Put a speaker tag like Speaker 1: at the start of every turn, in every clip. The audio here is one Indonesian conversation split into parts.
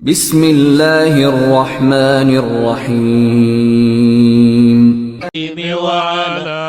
Speaker 1: Bismillahirrahmanirrahim.
Speaker 2: وعلى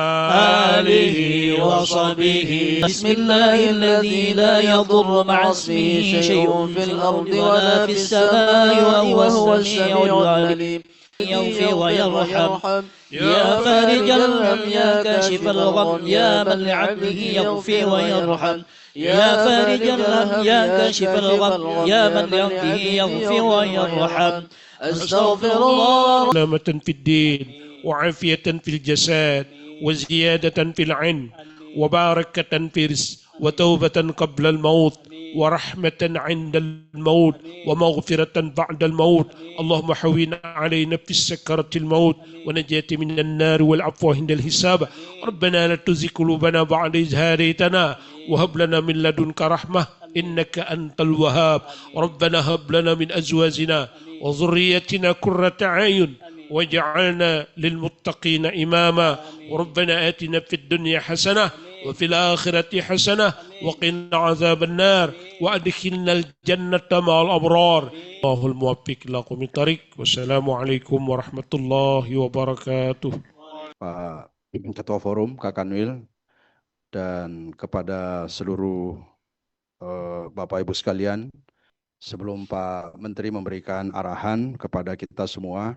Speaker 2: آله وصحبه بسم الله الذي لا يضر مع اسمه شيء في الأرض ولا في السماء وهو السميع العليم يغفر ويرحم يا فارج الهم يا كاشف الغم يا من لعبده يغفر ويرحم يا فارج الهم يا كاشف الغم يا من لعبده يغفر ويرحم أستغفر الله سلامة في الدين وعافية في الجسد وزيادة في العلم وبركة في الرزق وتوبة قبل الموت ورحمة عند الموت ومغفرة بعد الموت اللهم حوينا علينا في سكرة الموت ونجاة من النار والعفو عند الحساب ربنا لا تزغ قلوبنا بعد إذ هديتنا وهب لنا من لدنك رحمة إنك أنت الوهاب ربنا هب لنا من أزواجنا وذريتنا قرة أعين وجعلنا للمتقين إماما وربنا آتنا في الدنيا حسنة وفي الآخرة حسنة وقنا عذاب النار وأدخلنا الجنة مع الأبرار الله الموفق لكم الطريق والسلام عليكم ورحمة الله وبركاته.
Speaker 3: Pak Ketua Forum Kak Kanwil dan kepada seluruh Bapak Ibu sekalian, sebelum Pak Menteri memberikan arahan kepada kita semua,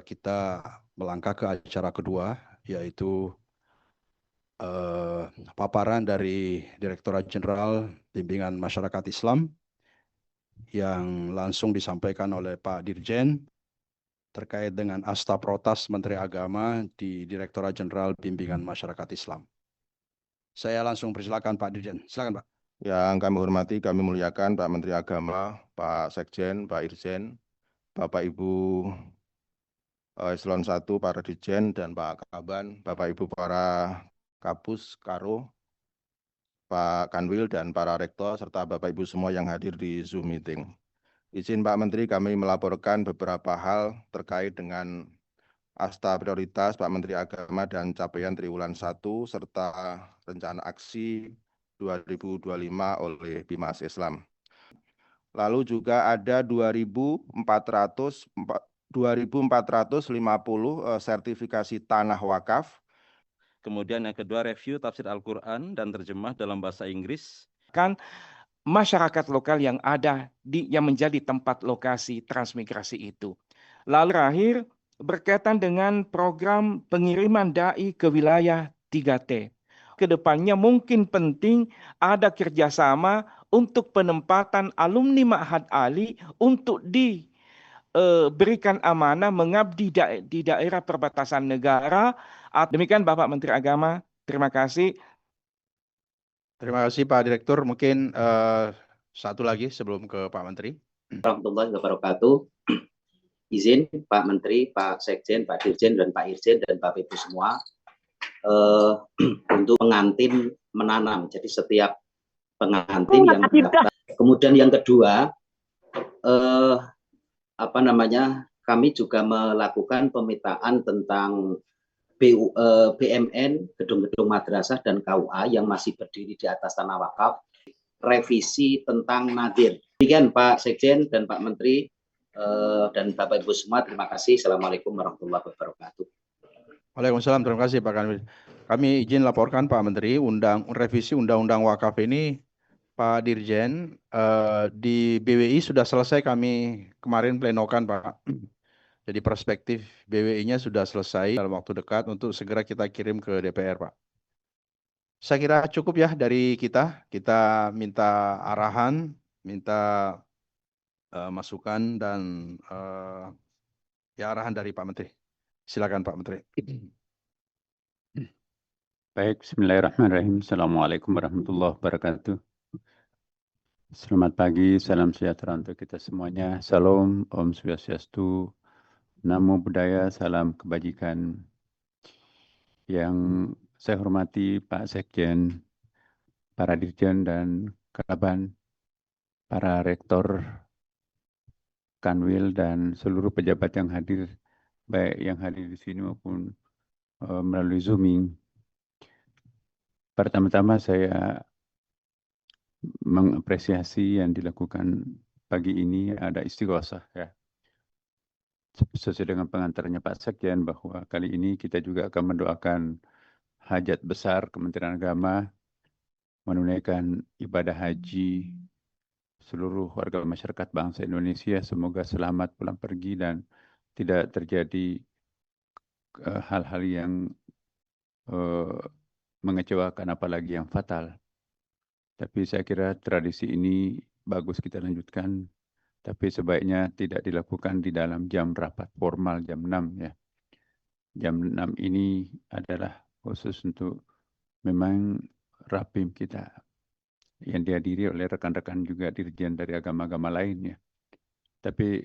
Speaker 3: kita melangkah ke acara kedua, yaitu paparan dari Direktorat Jenderal Bimbingan Masyarakat Islam yang langsung disampaikan oleh Pak Dirjen terkait dengan Asta Protas Menteri Agama di Direktorat Jenderal Bimbingan Masyarakat Islam. Saya langsung persilakan Pak Dirjen. Silakan Pak.
Speaker 4: Yang kami hormati, kami muliakan Pak Menteri Agama, Pak Sekjen, Pak Irjen, Bapak Ibu Eselon 1, para Dirjen, dan Pak Kaban, Bapak Ibu para Kapus, Karo, Pak Kanwil, dan para Rektor, serta Bapak Ibu semua yang hadir di Zoom meeting. Izin Pak Menteri, kami melaporkan beberapa hal terkait dengan Asta Prioritas Pak Menteri Agama dan capaian triwulan 1 serta rencana aksi 2025 oleh Bimas Islam. Lalu juga ada 2.450 sertifikasi tanah wakaf.
Speaker 5: Kemudian yang kedua, review tafsir Al-Quran dan terjemah dalam bahasa Inggris.
Speaker 6: Kan masyarakat lokal yang ada yang menjadi tempat lokasi transmigrasi itu. Lalu terakhir berkaitan dengan program pengiriman dai ke wilayah 3T. Kedepannya mungkin penting ada kerjasama untuk penempatan alumni Ma'had Ali untuk diberikan amanah mengabdi di daerah perbatasan negara. Demikian Bapak Menteri Agama, terima kasih.
Speaker 3: Terima kasih Pak Direktur. Mungkin satu lagi sebelum ke Pak Menteri.
Speaker 7: Warahmatullahi wabarakatuh. Izin Pak Menteri, Pak Sekjen, Pak Dirjen, dan Pak Irjen, dan Bapak Ibu semua untuk pengantin menanam. Jadi setiap pengantin yang mendaftar. Kemudian yang kedua, kami juga melakukan pemetaan tentang BMN, gedung-gedung madrasah dan KUA yang masih berdiri di atas tanah wakaf, revisi tentang nadir. Demikian Pak Sekjen dan Pak Menteri dan Bapak Ibu semua, terima kasih. Assalamualaikum warahmatullahi wabarakatuh.
Speaker 3: Waalaikumsalam, terima kasih Pak Kanwil. Kami izin laporkan Pak Menteri, revisi Undang-Undang Wakaf ini Pak Dirjen di BWI sudah selesai, kami kemarin plenokan Pak. Jadi perspektif BWI-nya sudah selesai dalam waktu dekat untuk segera kita kirim ke DPR Pak. Saya kira cukup ya dari kita. Kita minta arahan, minta masukan dan arahan dari Pak Menteri. Silakan Pak Menteri.
Speaker 8: Baik, bismillahirrahmanirrahim. Assalamualaikum warahmatullahi wabarakatuh. Selamat pagi, salam sejahtera untuk kita semuanya. Salam, Om Swastiastu, Namo Buddhaya, salam kebajikan. Yang saya hormati Pak Sekjen, para Dirjen dan Kaban, para Rektor, Kanwil, dan seluruh pejabat yang hadir, baik yang hadir di sini maupun melalui Zooming. Pertama-tama saya mengapresiasi yang dilakukan pagi ini ada istighosah ya. Sesuai dengan pengantarnya Pak Sekjen bahwa kali ini kita juga akan mendoakan hajat besar Kementerian Agama, menunaikan ibadah haji seluruh warga masyarakat bangsa Indonesia. Semoga selamat pulang pergi dan tidak terjadi hal-hal yang mengecewakan apalagi yang fatal. Tapi saya kira tradisi ini bagus kita lanjutkan, tapi sebaiknya tidak dilakukan di dalam jam rapat formal jam 6 ya. Jam 6 ini adalah khusus untuk memang rapim kita yang dihadiri oleh rekan-rekan juga dirjen dari agama-agama lain ya. Tapi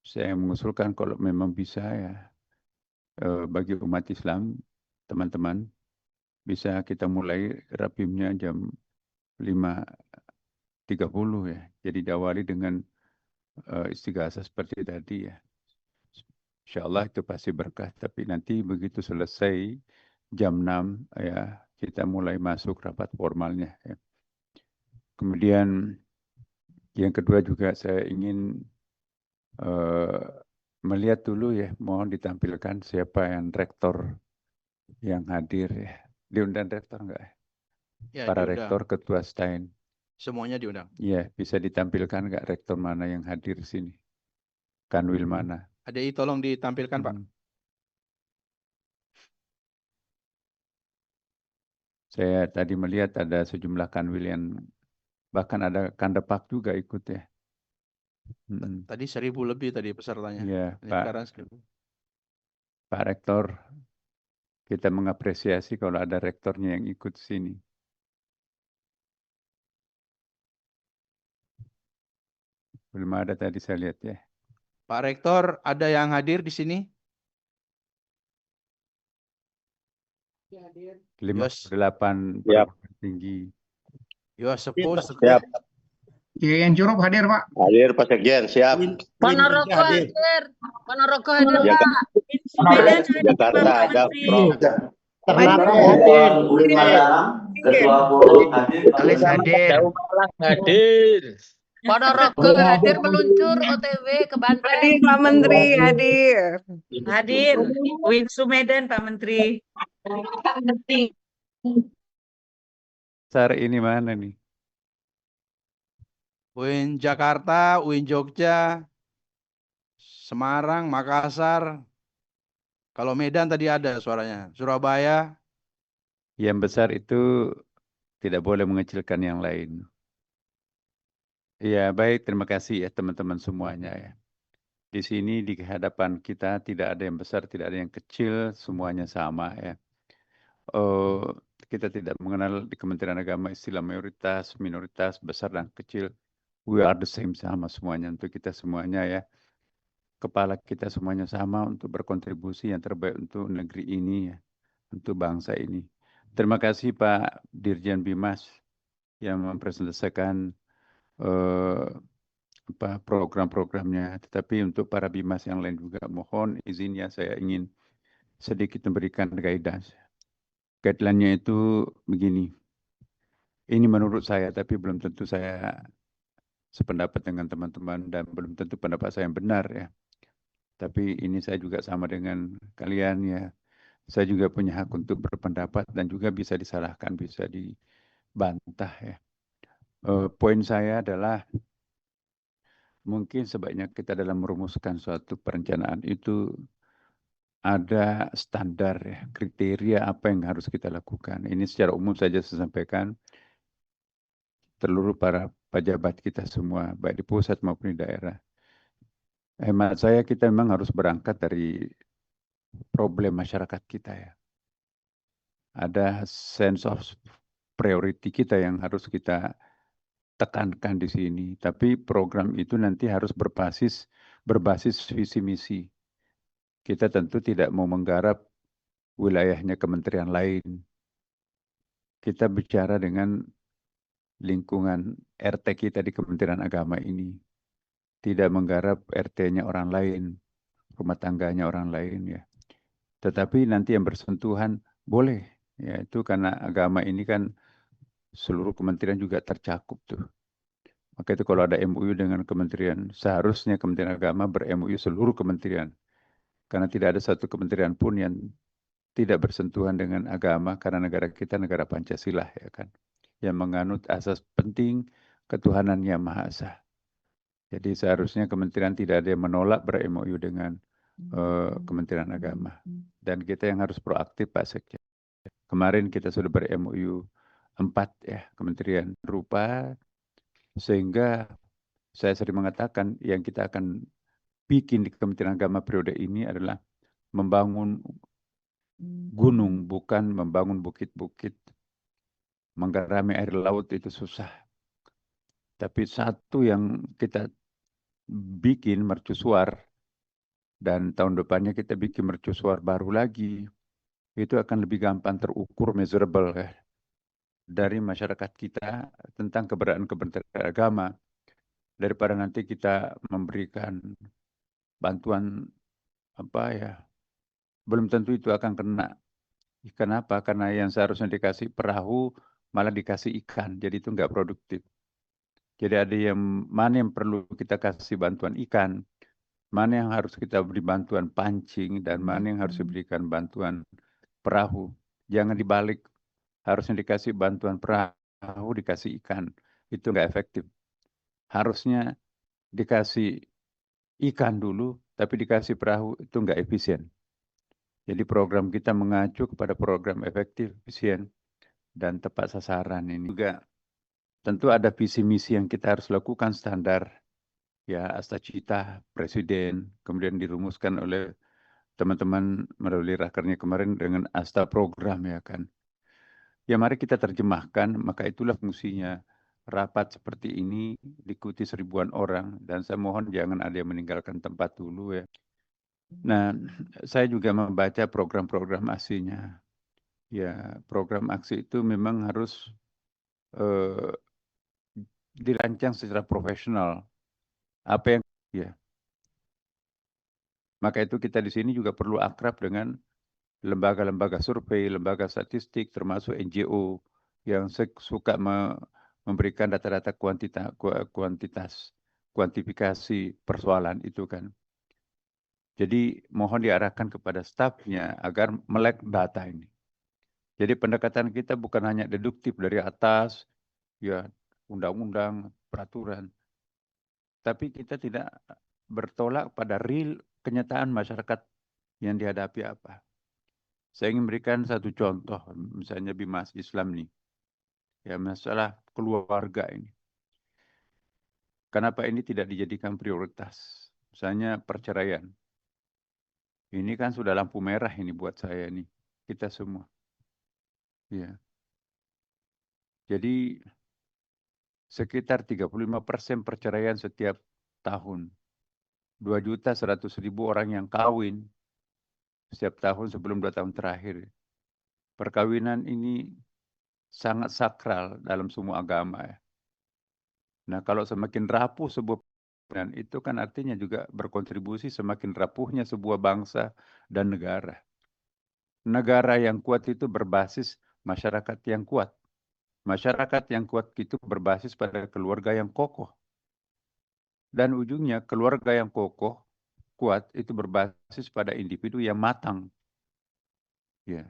Speaker 8: saya mengusulkan kalau memang bisa ya bagi umat Islam, teman-teman, bisa kita mulai rapimnya jam 5.30 ya. Jadi diawali dengan istighosah seperti tadi ya. Insya Allah itu pasti berkah. Tapi nanti begitu selesai jam 6 ya kita mulai masuk rapat formalnya. Ya. Kemudian yang kedua juga saya ingin melihat dulu ya, mohon ditampilkan siapa yang rektor yang hadir ya. Diundang rektor enggak?
Speaker 3: Ya,
Speaker 8: Para
Speaker 3: diundang.
Speaker 8: rektor, ketua STAIN.
Speaker 3: Semuanya diundang.
Speaker 8: Iya, bisa ditampilkan enggak rektor mana yang hadir di sini? Kanwil mana?
Speaker 3: ADI tolong ditampilkan Pak.
Speaker 8: Saya tadi melihat ada sejumlah kanwil yang bahkan ada kandepak juga ikut ya.
Speaker 3: Tadi 1.000 lebih tadi pesertanya.
Speaker 8: Iya,
Speaker 3: Ini
Speaker 8: Pak.
Speaker 3: sekarang 1.000.
Speaker 8: Pak Rektor, kita mengapresiasi kalau ada rektornya yang ikut sini. Belum ada tadi saya lihat ya.
Speaker 3: Pak Rektor, ada yang hadir di sini?
Speaker 8: 58
Speaker 1: Siap.
Speaker 8: tinggi.
Speaker 3: Yosepus.
Speaker 1: Siap.
Speaker 9: Yang Curup hadir, Pak.
Speaker 1: Hadir Pak Sekjen, siap.
Speaker 10: Ponorogo hadir. Ponorogo hadir, Pak.
Speaker 1: Jakarta ada Prof.
Speaker 9: Alis hadir.
Speaker 2: Hadir.
Speaker 10: Ponorogo hadir meluncur OTW ke Banten.
Speaker 11: Hadir Pak Menteri, hadir. Hadir. Winsu Medan Pak Menteri.
Speaker 8: Sar ini mana nih?
Speaker 3: UIN Jakarta, UIN Jogja, Semarang, Makassar. Kalau Medan tadi ada suaranya. Surabaya.
Speaker 8: Yang besar itu tidak boleh mengecilkan yang lain. Ya, baik. Terima kasih ya teman-teman semuanya ya. Di sini di hadapan kita tidak ada yang besar, tidak ada yang kecil, semuanya sama ya. Kita tidak mengenal di Kementerian Agama istilah mayoritas, minoritas, besar dan kecil. We are the same, sama semuanya untuk kita semuanya ya. Kepala kita semuanya sama untuk berkontribusi yang terbaik untuk negeri ini ya, untuk bangsa ini. Terima kasih Pak Dirjen Bimas yang mempresentasikan program-programnya. Tetapi untuk para Bimas yang lain juga mohon izinnya saya ingin sedikit memberikan guidance. Guideline-nya itu begini. Ini menurut saya, tapi belum tentu saya sependapat dengan teman-teman dan belum tentu pendapat saya yang benar ya. Tapi ini saya juga sama dengan kalian ya. Saya juga punya hak untuk berpendapat dan juga bisa disalahkan, bisa dibantah ya. Poin saya adalah mungkin sebaiknya kita dalam merumuskan suatu perencanaan itu ada standar ya, kriteria apa yang harus kita lakukan. Ini secara umum saja saya sampaikan seluruh para pejabat kita semua, baik di pusat maupun di daerah. Hemat saya kita memang harus berangkat dari problem masyarakat kita ya. Ada sense of priority kita yang harus kita tekankan di sini. Tapi program itu nanti harus berbasis visi misi. Kita tentu tidak mau menggarap wilayahnya kementerian lain. Kita bicara dengan lingkungan RT kita di Kementerian Agama ini. Tidak menggarap RT-nya orang lain, rumah tangganya orang lain ya. Tetapi nanti yang bersentuhan boleh. Ya, itu karena agama ini kan seluruh kementerian juga tercakup tuh. Maka itu kalau ada MOU dengan kementerian, seharusnya Kementerian Agama ber-MOU seluruh kementerian. Karena tidak ada satu kementerian pun yang tidak bersentuhan dengan agama, karena negara kita negara Pancasila, ya kan, yang menganut asas penting ketuhanan yang Maha Esa. Jadi seharusnya kementerian tidak ada yang menolak ber-MOU dengan Kementerian Agama. Dan kita yang harus proaktif, Pak Sekjen. Kemarin kita sudah ber-MOU 4 ya kementerian rupa, sehingga saya sering mengatakan yang kita akan bikin di Kementerian Agama periode ini adalah membangun gunung, bukan membangun bukit-bukit. Menggarami air laut itu susah. Tapi satu yang kita bikin mercusuar, dan tahun depannya kita bikin mercusuar baru lagi, itu akan lebih gampang terukur, measurable ya, dari masyarakat kita tentang keberadaan Kementerian Agama, daripada nanti kita memberikan bantuan apa ya, belum tentu itu akan kena. Kenapa? Karena yang seharusnya dikasih perahu malah dikasih ikan, jadi itu nggak produktif. Jadi ada yang mana yang perlu kita kasih bantuan ikan, mana yang harus kita beri bantuan pancing, dan mana yang harus diberikan bantuan perahu. Jangan dibalik, harusnya dikasih bantuan perahu, dikasih ikan, itu nggak efektif. Harusnya dikasih ikan dulu, tapi dikasih perahu, itu nggak efisien. Jadi program kita mengacu kepada program efektif, efisien, dan tepat sasaran ini. Juga tentu ada visi misi yang kita harus lakukan standar, ya Astacita Presiden, kemudian dirumuskan oleh teman-teman melalui rakernya kemarin dengan Asta Program, ya kan. Ya mari kita terjemahkan, maka itulah fungsinya rapat seperti ini diikuti 1000-an orang, dan saya mohon jangan ada yang meninggalkan tempat dulu ya. Nah, saya juga membaca program-program aksinya. Ya, program aksi itu memang harus dirancang secara profesional. Apa yang ya. Maka itu kita di sini juga perlu akrab dengan lembaga-lembaga survei, lembaga statistik, termasuk NGO yang suka memberikan data-data kuantifikasi persoalan itu kan. Jadi mohon diarahkan kepada stafnya agar melek data ini. Jadi pendekatan kita bukan hanya deduktif dari atas, ya undang-undang, peraturan, tapi kita tidak bertolak pada real kenyataan masyarakat yang dihadapi apa. Saya ingin berikan satu contoh, misalnya Bimas Islam nih, ya masalah keluarga ini. Kenapa ini tidak dijadikan prioritas? Misalnya perceraian. Ini kan sudah lampu merah ini buat saya nih, kita semua. Ya. Jadi sekitar 35% perceraian setiap tahun. 2.100.000 orang yang kawin setiap tahun sebelum 2 tahun terakhir. Perkawinan ini sangat sakral dalam semua agama ya. Nah, kalau semakin rapuh sebuah perkawinan itu kan artinya juga berkontribusi semakin rapuhnya sebuah bangsa dan negara. Negara yang kuat itu berbasis masyarakat yang kuat. Masyarakat yang kuat itu berbasis pada keluarga yang kokoh. Dan ujungnya keluarga yang kokoh, kuat itu berbasis pada individu yang matang. Ya.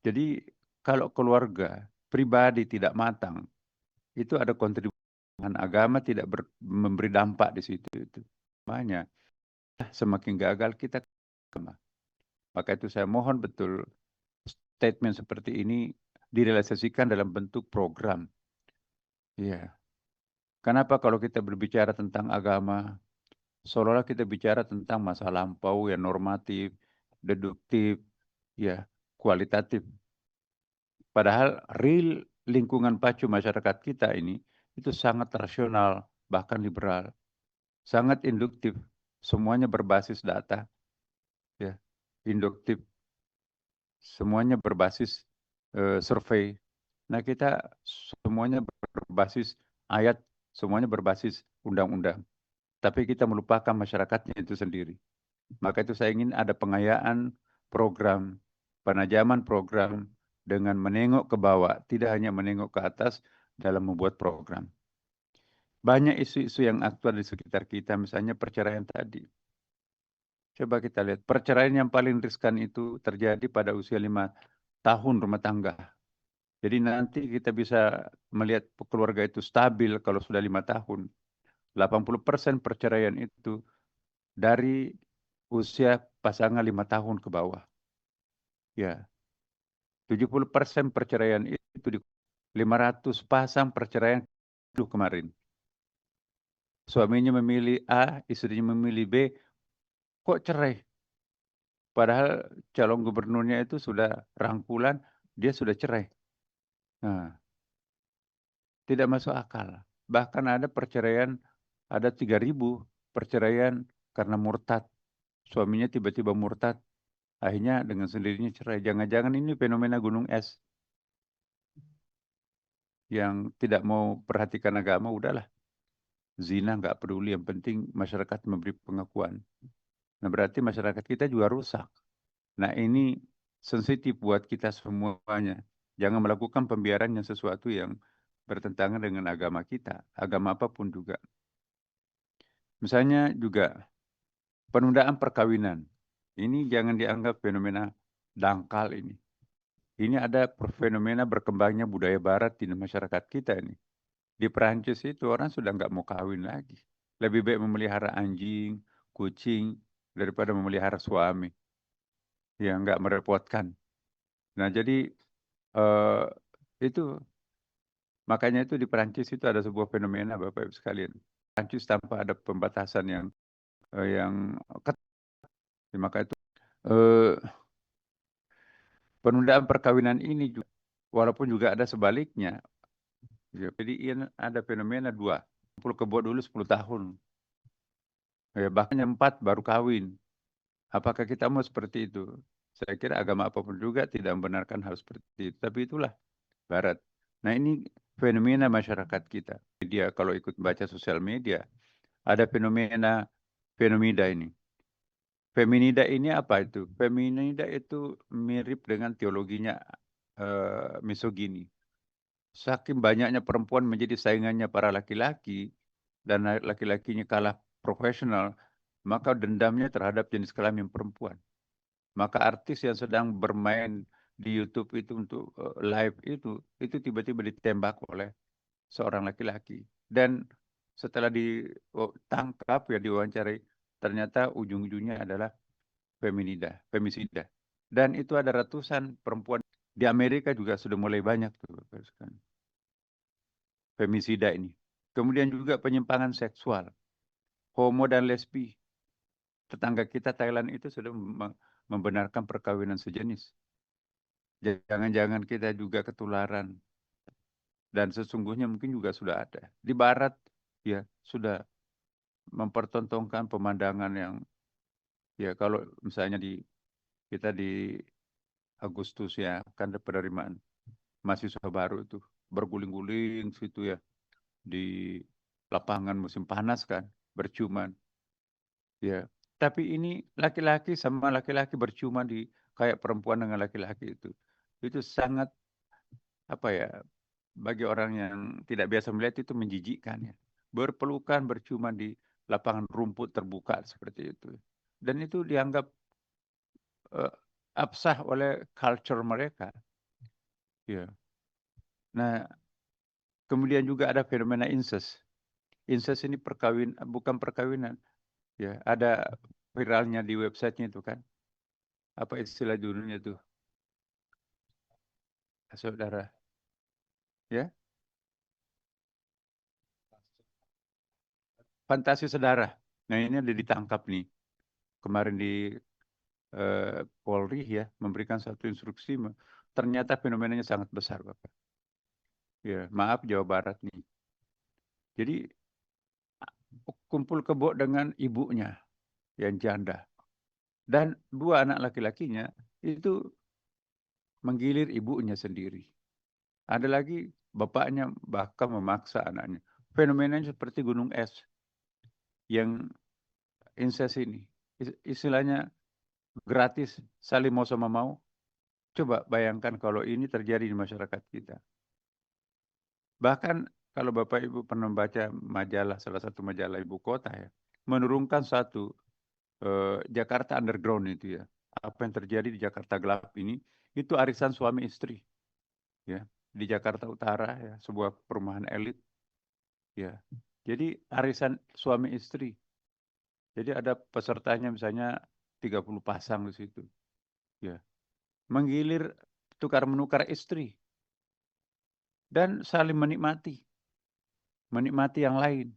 Speaker 8: Jadi kalau keluarga pribadi tidak matang, itu ada kontribusi agama tidak memberi dampak di situ. Itu makanya semakin gagal kita. Maka itu saya mohon betul statement seperti ini direalisasikan dalam bentuk program. Ya. Kenapa kalau kita berbicara tentang agama, seolah-olah kita bicara tentang masa lampau yang normatif, deduktif, ya, kualitatif. Padahal real lingkungan pacu masyarakat kita ini itu sangat rasional, bahkan liberal, sangat induktif, semuanya berbasis data, ya, induktif, semuanya berbasis survei. Nah kita semuanya berbasis ayat, semuanya berbasis undang-undang. Tapi kita melupakan masyarakatnya itu sendiri. Maka itu saya ingin ada pengayaan program, penajaman program dengan menengok ke bawah, tidak hanya menengok ke atas dalam membuat program. banyak isu-isu yang aktual di sekitar kita, misalnya perceraian tadi. Coba kita lihat, perceraian yang paling riskan itu terjadi pada usia 5 tahun rumah tangga. Jadi nanti kita bisa melihat keluarga itu stabil kalau sudah 5 tahun. 80% perceraian itu dari usia pasangan 5 tahun ke bawah. Ya, 70% perceraian itu di 500 pasang perceraian itu kemarin. Suaminya memilih A, istrinya memilih B, kok cerai? Padahal calon gubernurnya itu sudah rangkulan, dia sudah cerai. Nah, tidak masuk akal. Bahkan ada perceraian, ada 3.000 perceraian karena murtad. Suaminya tiba-tiba murtad, akhirnya dengan sendirinya cerai. Jangan-jangan ini fenomena gunung es. Yang tidak mau perhatikan agama, udahlah. Zina nggak peduli, yang penting masyarakat memberi pengakuan. Nah, berarti masyarakat kita juga rusak. Nah, ini sensitif buat kita semuanya. Jangan melakukan pembiaran yang sesuatu yang bertentangan dengan agama kita, agama apapun juga. Misalnya juga penundaan perkawinan. Ini jangan dianggap fenomena dangkal ini. Ini ada fenomena berkembangnya budaya barat di masyarakat kita ini. Di Perancis itu orang sudah nggak mau kawin lagi. Lebih baik memelihara anjing, kucing, daripada memelihara suami. Yang nggak merepotkan. Nah, jadi itu makanya itu di Perancis itu ada sebuah fenomena Bapak Ibu sekalian. Perancis tanpa ada pembatasan yang ketat. Maka itu penundaan perkawinan ini juga, walaupun juga ada sebaliknya. Ya, jadi ini ada fenomena 2. Kumpul kebo dulu 10 tahun. Ya, bahkan 4 baru kawin. Apakah kita mau seperti itu? Saya kira agama apapun juga tidak membenarkan hal seperti itu. Tapi itulah Barat. Nah, ini fenomena masyarakat kita. Dia kalau ikut baca sosial media, ada fenomena ini. Feminida ini apa itu? Feminida itu mirip dengan teologinya misogini. Saking banyaknya perempuan menjadi saingannya para laki-laki dan laki-lakinya kalah profesional, maka dendamnya terhadap jenis kelamin perempuan. Maka artis yang sedang bermain di YouTube itu untuk live itu tiba-tiba ditembak oleh seorang laki-laki. Dan setelah ditangkap ya diwawancarai, ternyata ujung-ujungnya adalah femisida. Dan itu ada ratusan perempuan di Amerika juga sudah mulai banyak tuh. Femisida ini. Kemudian juga penyimpangan seksual. Homo dan lesbi. Tetangga kita Thailand itu sudah membenarkan perkawinan sejenis. Jangan-jangan kita juga ketularan. Dan sesungguhnya mungkin juga sudah ada. Di Barat ya sudah mempertontonkan pemandangan yang ya kalau misalnya kita di Agustus ya kan ada penerimaan mahasiswa baru itu berguling-guling situ ya di lapangan musim panas kan berciuman ya, tapi ini laki-laki sama laki-laki berciuman di kayak perempuan dengan laki-laki itu sangat apa ya, bagi orang yang tidak biasa melihat itu menjijikkan ya. Berpelukan berciuman di lapangan rumput terbuka seperti itu, dan itu dianggap absah oleh culture mereka ya. Nah, kemudian juga ada fenomena incest. Incest ini bukan perkawinan. Ya, ada viralnya di websitenya itu kan. Apa istilah judulnya itu? Saudara. Ya. Fantasi Sedara. Nah, ini ada ditangkap nih. Kemarin di Polri ya, memberikan satu instruksi. Ternyata fenomenanya sangat besar, Bapak. Ya, maaf Jawa Barat nih. Jadi kumpul kebo dengan ibunya yang janda. Dan 2 anak laki-lakinya itu menggilir ibunya sendiri. Ada lagi bapaknya bahkan memaksa anaknya. Fenomenanya seperti gunung es yang incest ini. Istilahnya gratis, saling mau sama mau. Coba bayangkan kalau ini terjadi di masyarakat kita. Bahkan kalau Bapak Ibu pernah baca majalah, salah satu majalah ibu kota ya, menurunkan satu Jakarta Underground itu ya. Apa yang terjadi di Jakarta gelap ini, itu arisan suami istri. Ya, di Jakarta Utara ya, sebuah perumahan elit. Ya. Jadi arisan suami istri. Jadi ada pesertanya misalnya 30 pasang di situ. Ya. Menggilir tukar-menukar istri. Dan saling menikmati. Menikmati yang lain.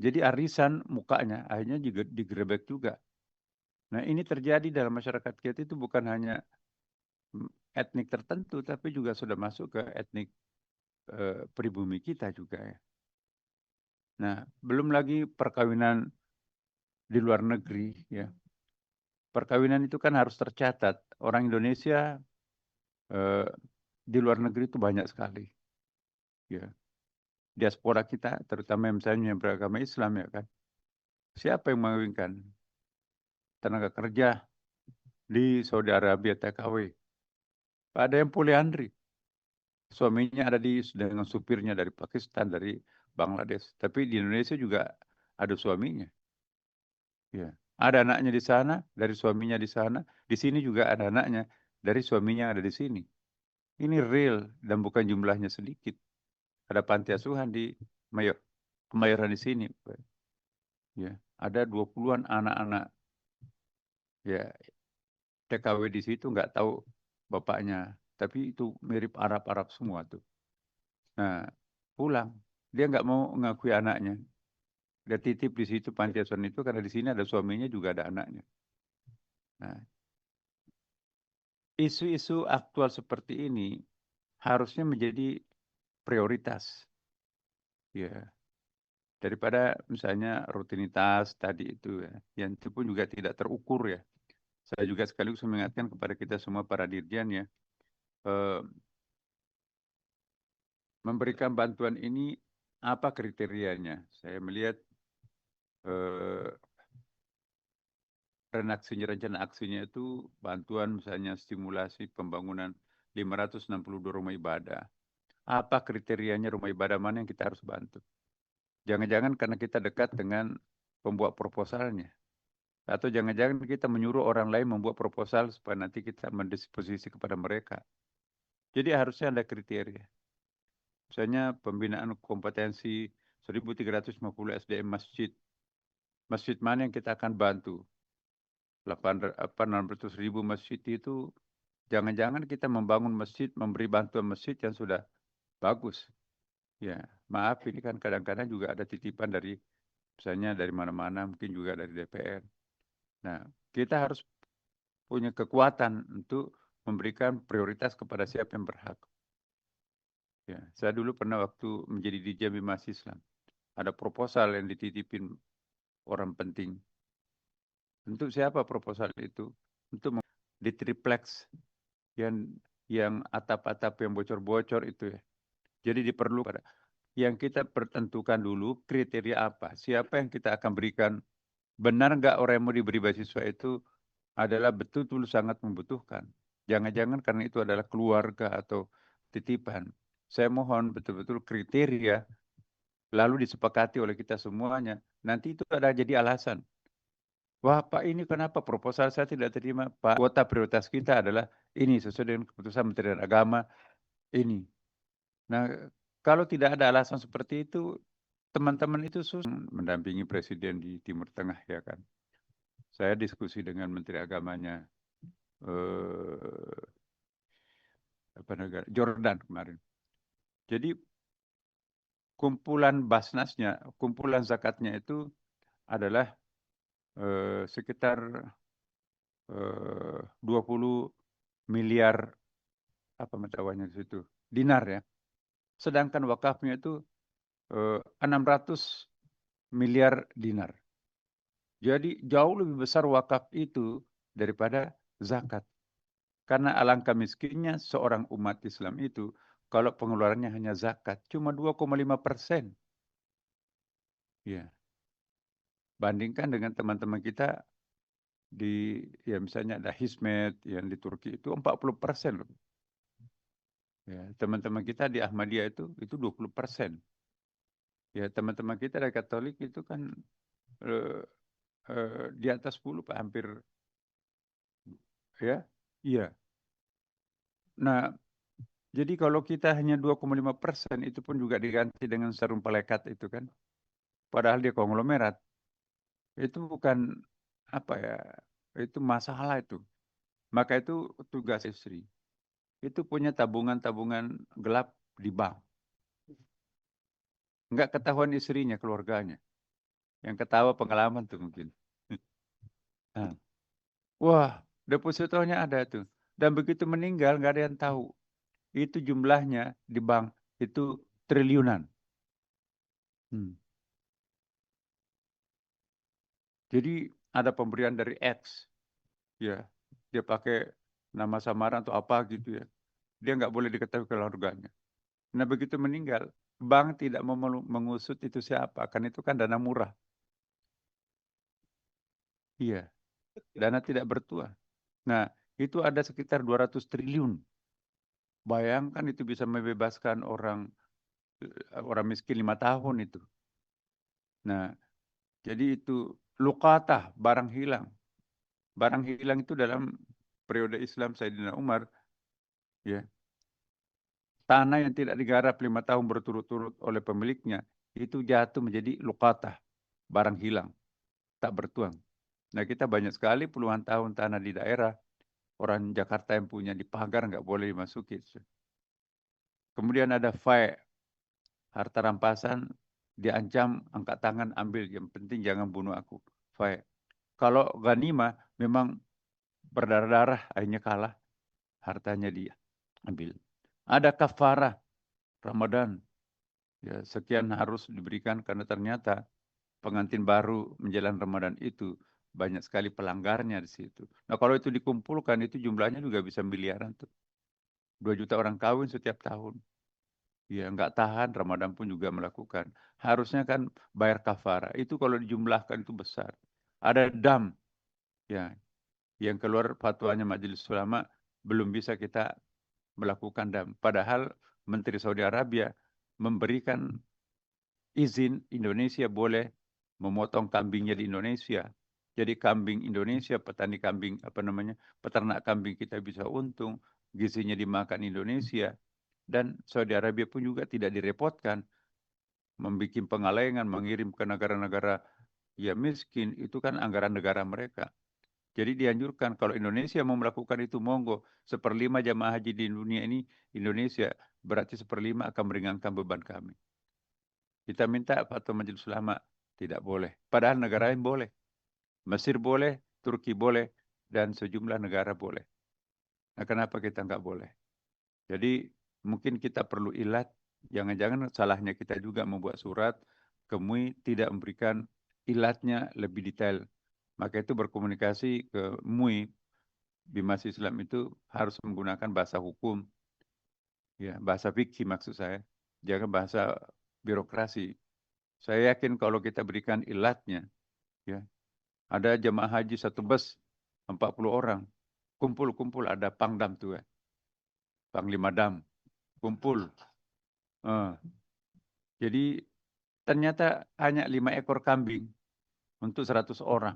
Speaker 8: Jadi arisan mukanya akhirnya juga digerebek juga. Nah, ini terjadi dalam masyarakat kita itu bukan hanya etnik tertentu, tapi juga sudah masuk ke etnik pribumi kita juga ya. Nah, belum lagi perkawinan di luar negeri ya. Perkawinan itu kan harus tercatat. Orang Indonesia di luar negeri itu banyak sekali. Ya. Diaspora kita, terutama yang misalnya yang beragama Islam ya kan. Siapa yang mengawinkan? Tenaga kerja di Saudi Arabia TKW. Ada yang poliandri. Suaminya ada dengan supirnya dari Pakistan, dari Bangladesh. Tapi di Indonesia juga ada suaminya. Ya. Ada anaknya di sana, dari suaminya di sana. Di sini juga ada anaknya, dari suaminya ada di sini. Ini real dan bukan jumlahnya sedikit. Ada panti asuhan di Kemayoran di sini. Ya, ada 20-an anak-anak ya TKW di situ nggak tahu bapaknya, tapi itu mirip Arab-Arab semua tuh. Nah, pulang dia nggak mau mengakui anaknya. Dia titip di situ panti asuhan itu karena di sini ada suaminya juga ada anaknya. Nah, isu-isu aktual seperti ini harusnya menjadi prioritas. Ya. Daripada misalnya rutinitas tadi itu ya, yang itu pun juga tidak terukur ya. Saya juga sekaligus mengingatkan kepada kita semua para dirjen ya, memberikan bantuan ini apa kriterianya. Saya melihat rencana aksinya itu bantuan misalnya stimulasi pembangunan 562 rumah ibadah. Apa kriterianya rumah ibadah mana yang kita harus bantu? Jangan-jangan karena kita dekat dengan pembuat proposalnya. Atau jangan-jangan kita menyuruh orang lain membuat proposal supaya nanti kita mendisposisi kepada mereka. Jadi harusnya ada kriteria. Misalnya pembinaan kompetensi 1.350 SDM masjid. Masjid mana yang kita akan bantu? 600.000 masjid itu jangan-jangan kita membangun masjid, memberi bantuan masjid yang sudah bagus. Ya, maaf ini kan kadang-kadang juga ada titipan dari misalnya dari mana-mana, mungkin juga dari DPR. Nah, kita harus punya kekuatan untuk memberikan prioritas kepada siapa yang berhak. Ya, saya dulu pernah waktu menjadi Dirjen Bimas Islam, ada proposal yang dititipin orang penting. Untuk siapa proposal itu? Untuk di triplex yang atap-atap yang bocor-bocor itu ya. Jadi diperlukan yang kita pertentukan dulu kriteria apa, siapa yang kita akan berikan. Benar nggak orang yang mau diberi beasiswa itu adalah betul-betul sangat membutuhkan. Jangan-jangan karena itu adalah keluarga atau titipan. Saya mohon betul-betul kriteria lalu disepakati oleh kita semuanya. Nanti itu ada jadi alasan. Wah Pak ini kenapa proposal saya tidak terima? Pak, kuota prioritas kita adalah ini sesuai dengan keputusan Menteri Agama ini. Nah kalau tidak ada alasan seperti itu, teman-teman itu susah mendampingi presiden di Timur Tengah ya kan. Saya diskusi dengan Menteri Agamanya negara Jordan kemarin. Jadi kumpulan basnasnya, kumpulan zakatnya itu adalah sekitar 20 miliar apa matawannya di situ dinar ya. Sedangkan wakafnya itu 600 miliar dinar. Jadi jauh lebih besar wakaf itu daripada zakat. Karena alangkah miskinnya seorang umat Islam itu kalau pengeluarannya hanya zakat cuma 2,5%. Ya. Bandingkan dengan teman-teman kita di ya misalnya ada Hizmet yang di Turki itu 40% loh. Ya, teman-teman kita di Ahmadiyah itu 20%. Ya, teman-teman kita dari Katolik itu kan di atas 10 Pak, hampir, ya. Iya. Nah, jadi kalau kita hanya 2,5%, itu pun juga diganti dengan Sarung Palekat itu kan. Padahal dia konglomerat. Itu bukan apa ya, itu masalah itu. Maka itu tugas istri. Itu punya tabungan-tabungan gelap di bank. Enggak ketahuan istrinya, keluarganya. Yang ketawa pengalaman tuh mungkin. Nah, wah, depositonya ada tuh. Dan begitu meninggal nggak ada yang tahu. Itu jumlahnya di bank itu triliunan. Jadi ada pemberian dari X, ya, dia pakai nama samaran atau apa gitu ya. Dia nggak boleh diketahui keluarganya. Nah begitu meninggal, bank tidak mau mengusut itu siapa, kan itu kan dana murah. Iya, dana tidak bertuah. Nah itu ada sekitar 200 triliun. Bayangkan itu bisa membebaskan orang miskin 5 tahun itu. Nah, jadi itu luqatah, barang hilang. Barang hilang itu dalam periode Islam Sayyidina Umar, ya. Tanah yang tidak digarap 5 tahun berturut-turut oleh pemiliknya, itu jatuh menjadi luqatah, barang hilang, tak bertuang. Nah kita banyak sekali puluhan tahun tanah di daerah, orang Jakarta yang punya dipagar, nggak boleh dimasuki. Kemudian ada fai, harta rampasan, diancam angkat tangan ambil, yang penting jangan bunuh aku. Fai. Kalau ghanimah memang berdarah-darah, akhirnya kalah, hartanya dia ambil. Ada kafarah Ramadan, ya sekian harus diberikan karena ternyata pengantin baru menjelang Ramadan itu banyak sekali pelanggarnya di situ. Nah kalau itu dikumpulkan itu jumlahnya juga bisa miliaran tuh. 2 juta orang kawin setiap tahun. Ya nggak tahan, Ramadan pun juga melakukan. Harusnya kan bayar kafara. Itu kalau dijumlahkan itu besar. Ada dam, ya, yang keluar fatwanya Majelis Ulama belum bisa kita melakukan dam. Padahal Menteri Saudi Arabia memberikan izin Indonesia boleh memotong kambingnya di Indonesia. Jadi kambing Indonesia, petani kambing, peternak kambing kita bisa untung, gizinya dimakan Indonesia. Dan Saudi Arabia pun juga tidak direpotkan membuat pengalengan, mengirim ke negara-negara ya miskin, itu kan anggaran negara mereka. Jadi dianjurkan kalau Indonesia mau melakukan itu, monggo. 1/5 jamaah haji di dunia ini, Indonesia, berarti 1/5 akan meringankan beban kami. Kita minta fatwa Majelis Ulama, tidak boleh. Padahal negara lain boleh. Mesir boleh, Turki boleh, dan sejumlah negara boleh. Nah kenapa kita nggak boleh? Jadi mungkin kita perlu ilat, jangan-jangan salahnya kita juga membuat surat ke MUI tidak memberikan ilatnya lebih detail. Maka itu berkomunikasi ke MUI, Bimas Islam itu harus menggunakan bahasa hukum, ya bahasa fikih maksud saya, jangan bahasa birokrasi. Saya yakin kalau kita berikan ilatnya, ya ada jemaah haji satu bus 40 orang, kumpul ada pangdam tuh, ya. Panglima Dam, kumpul. Jadi ternyata hanya 5 ekor kambing untuk 100 orang.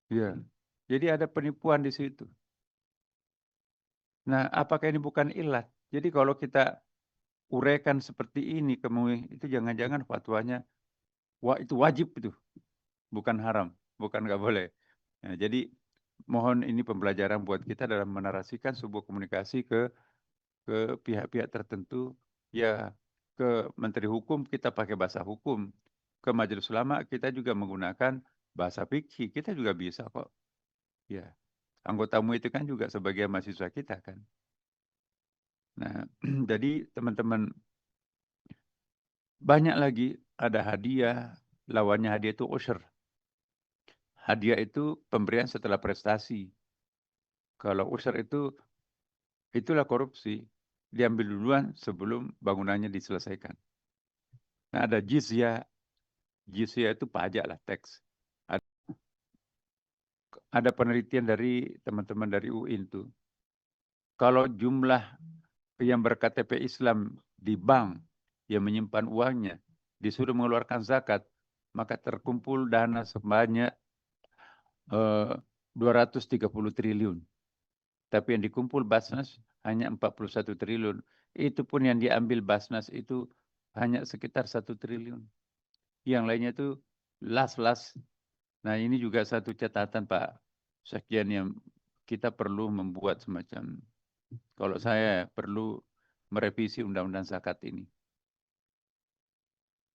Speaker 8: Ya. Jadi ada penipuan di situ. Nah, apakah ini bukan ilat? Jadi kalau kita uraikan seperti ini, kemudian itu jangan-jangan fatwanya, wah itu wajib itu, bukan haram, bukan nggak boleh. Nah, jadi mohon ini pembelajaran buat kita dalam menarasikan sebuah komunikasi ke pihak-pihak tertentu, ya ke Menteri Hukum kita pakai bahasa hukum, ke Majelis Ulama kita juga menggunakan bahasa fikih, kita juga bisa kok. Ya, anggotamu itu kan juga sebagai mahasiswa kita kan. Nah, jadi teman-teman, banyak lagi ada hadiah, lawannya hadiah itu usyr. Hadiah itu pemberian setelah prestasi. Kalau usyr itu, itulah korupsi. Diambil duluan sebelum bangunannya diselesaikan. Nah, ada jizyah. Jizyah itu pajak lah, teks. Ada penelitian dari teman-teman dari UIN itu. Kalau jumlah yang berKTP Islam di bank yang menyimpan uangnya disuruh mengeluarkan zakat, maka terkumpul dana sebanyak 230 triliun. Tapi yang dikumpul Basnas hanya 41 triliun. Itu pun yang diambil Basnas itu hanya sekitar 1 triliun. Yang lainnya itu las-las. Nah, ini juga satu catatan Pak Sekjen yang kita perlu membuat semacam, kalau saya perlu merevisi undang-undang zakat ini.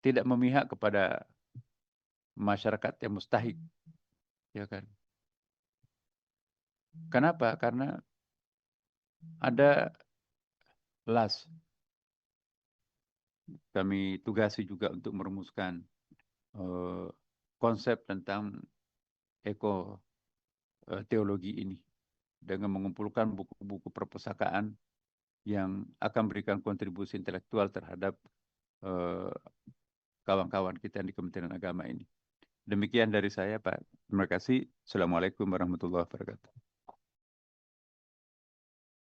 Speaker 8: Tidak memihak kepada masyarakat yang mustahik, ya kan? Kenapa? Karena ada las. Kami tugasi juga untuk merumuskan konsep tentang teologi ini dengan mengumpulkan buku-buku perpustakaan yang akan memberikan kontribusi intelektual terhadap kawan-kawan kita di Kementerian Agama ini. Demikian dari saya, Pak. Terima kasih. Assalamualaikum warahmatullahi wabarakatuh.